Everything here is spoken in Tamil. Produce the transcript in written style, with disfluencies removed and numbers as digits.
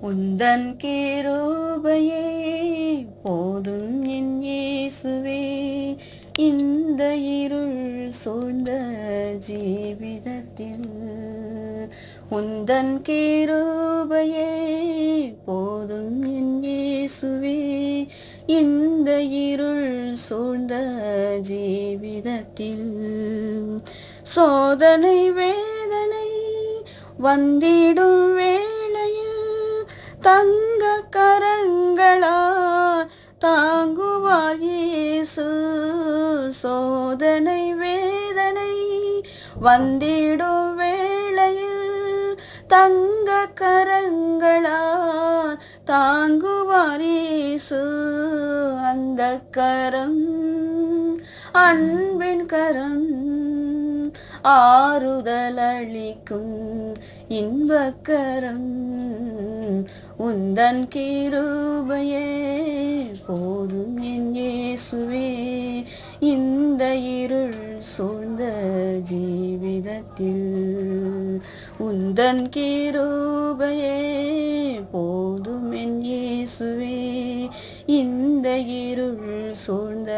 உந்தன் கிருபையே போதும் என் இயேசுவே, இந்த இருள் சூழ்ந்த ஜீவிதத்தில். உந்தன் கிருபையே போதும் என் இயேசுவே, இந்த இருள் சூழ்ந்த ஜீவிதத்தில். சோதனை வேதனை வந்திடும் வேளையில் தங்க கரங்களால் தாங்குவார் இயேசு. சோதனை வேதனை வந்திடும் வேளையில் தங்க கரங்களால் தாங்குவார் இயேசு. அந்த கரம் அன்பின் கரம், ஆறுதல் அளிக்கும் இன்பக்கரம். உந்தன் கிருபையே போதும் என் இயேசுவே, இந்த இருள் சூழ்ந்த ஜீவிதத்தில். உந்தன் கிருபையே போதும் என் இயேசுவே, இந்த இருள் சூழ்ந்த